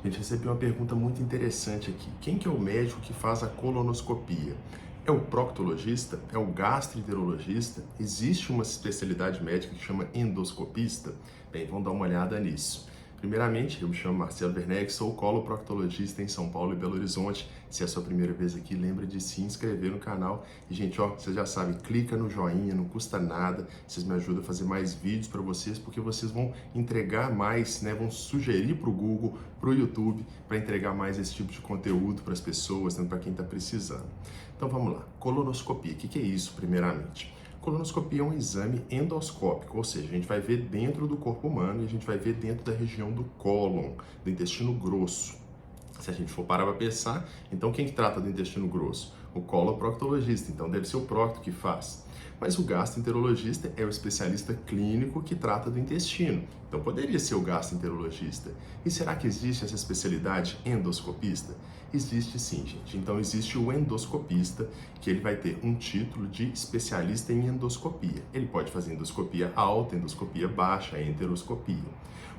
Gente, recebi uma pergunta muito interessante aqui. Quem que é o médico que faz a colonoscopia? É o proctologista? É o gastroenterologista? Existe uma especialidade médica que chama endoscopista? Bem, vamos dar uma olhada nisso. Primeiramente, eu me chamo Marcelo Werneck, sou coloproctologista em São Paulo e Belo Horizonte. Se é a sua primeira vez aqui, lembra de se inscrever no canal. E, gente, ó, vocês já sabem, clica no joinha, não custa nada. Vocês me ajudam a fazer mais vídeos para vocês, porque vocês vão entregar mais, né? Vão sugerir para o Google, para o YouTube, para entregar mais esse tipo de conteúdo para as pessoas, né, para quem está precisando. Então, vamos lá. Colonoscopia, o que é isso, primeiramente? Colonoscopia é um exame endoscópico, ou seja, a gente vai ver dentro do corpo humano e a gente vai ver dentro da região do cólon, do intestino grosso. Se a gente for parar para pensar, então quem trata do intestino grosso? O coloproctologista, então deve ser o procto que faz. Mas o gastroenterologista é o especialista clínico que trata do intestino. Então poderia ser o gastroenterologista. E será que existe essa especialidade endoscopista? Existe sim, gente. Então existe o endoscopista, que ele vai ter um título de especialista em endoscopia. Ele pode fazer endoscopia alta, endoscopia baixa, enteroscopia.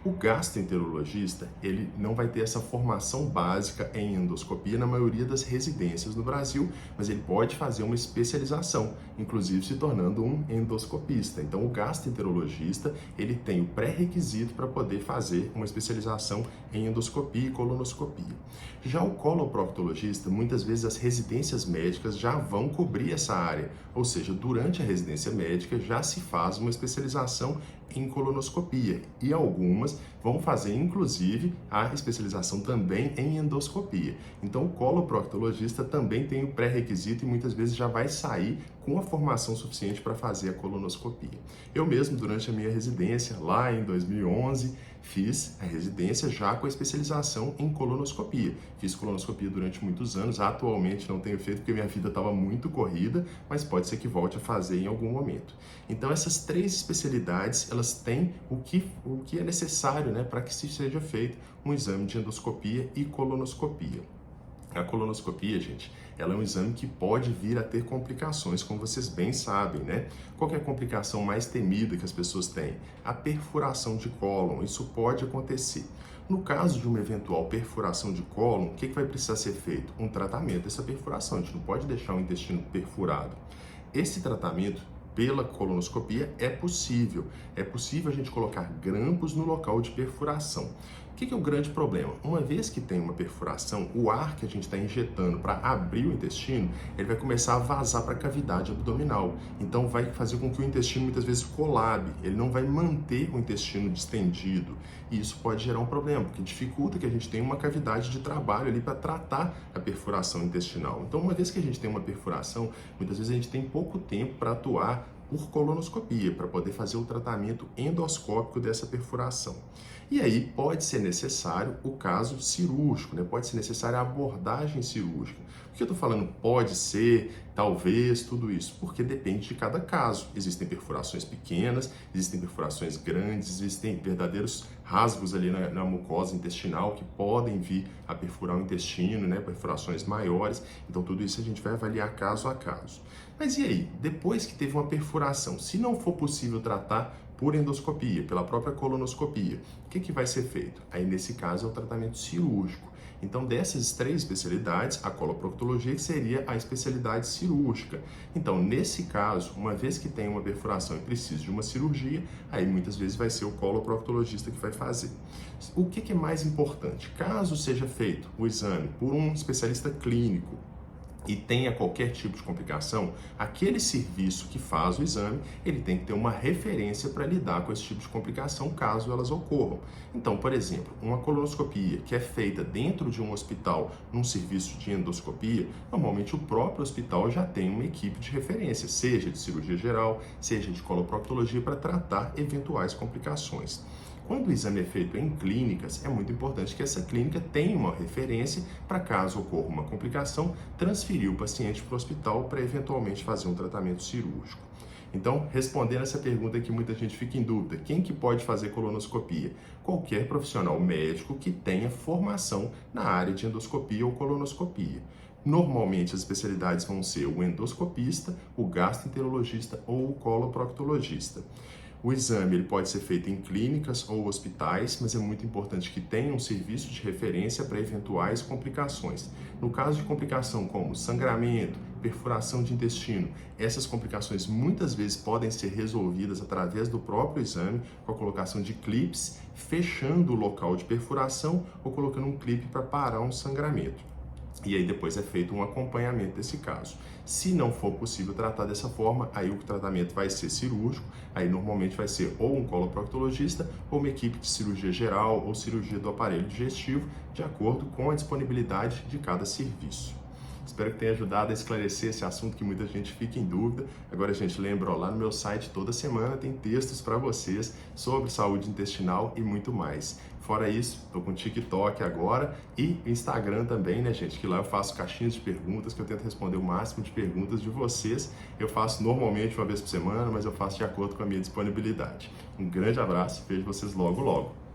O gastroenterologista, ele não vai ter essa formação básica em endoscopia na maioria das residências no Brasil, mas ele pode fazer uma especialização, inclusive se tornando um endoscopista. Então, o gastroenterologista, ele tem o pré-requisito para poder fazer uma especialização em endoscopia e colonoscopia. Já o coloproctologista, muitas vezes as residências médicas já vão cobrir essa área, ou seja, durante a residência médica já se faz uma especialização em colonoscopia e algumas vão fazer inclusive a especialização também em endoscopia. Então o coloproctologista também tem o pré-requisito e muitas vezes já vai sair com a formação suficiente para fazer a colonoscopia. Eu mesmo, durante a minha residência, lá em 2011, fiz a residência já com a especialização em colonoscopia. Fiz colonoscopia durante muitos anos, atualmente não tenho feito porque minha vida estava muito corrida, mas pode ser que volte a fazer em algum momento. Então essas três especialidades, elas têm o que é necessário, né, para que se seja feito um exame de endoscopia e colonoscopia. A colonoscopia, gente, ela é um exame que pode vir a ter complicações, como vocês bem sabem, né? Qual que é a complicação mais temida que as pessoas têm? A perfuração de cólon. Isso pode acontecer. No caso de uma eventual perfuração de cólon, o que vai precisar ser feito? Um tratamento dessa perfuração. A gente não pode deixar o intestino perfurado. Esse tratamento pela colonoscopia é possível. É possível a gente colocar grampos no local de perfuração. O que é o grande problema? Uma vez que tem uma perfuração, o ar que a gente está injetando para abrir o intestino, ele vai começar a vazar para a cavidade abdominal. Então vai fazer com que o intestino muitas vezes colabe, ele não vai manter o intestino distendido. E isso pode gerar um problema, porque dificulta que a gente tenha uma cavidade de trabalho ali para tratar a perfuração intestinal. Então, uma vez que a gente tem uma perfuração, muitas vezes a gente tem pouco tempo para atuar por colonoscopia, para poder fazer o tratamento endoscópico dessa perfuração. E aí pode ser necessário o caso cirúrgico, né? Pode ser necessária a abordagem cirúrgica. Por que eu estou falando pode ser, talvez, tudo isso? Porque depende de cada caso. Existem perfurações pequenas, existem perfurações grandes, existem verdadeiros rasgos ali na mucosa intestinal que podem vir a perfurar o intestino, né? Perfurações maiores. Então tudo isso a gente vai avaliar caso a caso. Mas e aí? Depois que teve uma perfuração, se não for possível tratar por endoscopia, pela própria colonoscopia, o que vai ser feito? Aí, nesse caso, é o tratamento cirúrgico. Então, dessas três especialidades, a coloproctologia seria a especialidade cirúrgica. Então, nesse caso, uma vez que tem uma perfuração e precisa de uma cirurgia, aí muitas vezes vai ser o coloproctologista que vai fazer. O que é mais importante? Caso seja feito o exame por um especialista clínico, e tenha qualquer tipo de complicação, aquele serviço que faz o exame, ele tem que ter uma referência para lidar com esse tipo de complicação, caso elas ocorram. Então, por exemplo, uma colonoscopia que é feita dentro de um hospital, num serviço de endoscopia, normalmente o próprio hospital já tem uma equipe de referência, seja de cirurgia geral, seja de coloproctologia, para tratar eventuais complicações. Quando o exame é feito em clínicas, é muito importante que essa clínica tenha uma referência para, caso ocorra uma complicação, transferir o paciente para o hospital para eventualmente fazer um tratamento cirúrgico. Então, respondendo essa pergunta que muita gente fica em dúvida, quem que pode fazer colonoscopia? Qualquer profissional médico que tenha formação na área de endoscopia ou colonoscopia. Normalmente as especialidades vão ser o endoscopista, o gastroenterologista ou o coloproctologista. O exame ele pode ser feito em clínicas ou hospitais, mas é muito importante que tenha um serviço de referência para eventuais complicações. No caso de complicação como sangramento, perfuração de intestino, essas complicações muitas vezes podem ser resolvidas através do próprio exame, com a colocação de clips, fechando o local de perfuração ou colocando um clipe para parar um sangramento. E aí depois é feito um acompanhamento desse caso. Se não for possível tratar dessa forma, aí o tratamento vai ser cirúrgico, aí normalmente vai ser ou um coloproctologista ou uma equipe de cirurgia geral ou cirurgia do aparelho digestivo, de acordo com a disponibilidade de cada serviço. Espero que tenha ajudado a esclarecer esse assunto que muita gente fica em dúvida. Agora, gente, lembra, lá no meu site toda semana tem textos para vocês sobre saúde intestinal e muito mais. Fora isso, estou com o TikTok agora e Instagram também, né, gente? Que lá eu faço caixinhas de perguntas, que eu tento responder o máximo de perguntas de vocês. Eu faço normalmente uma vez por semana, mas eu faço de acordo com a minha disponibilidade. Um grande abraço e vejo vocês logo, logo.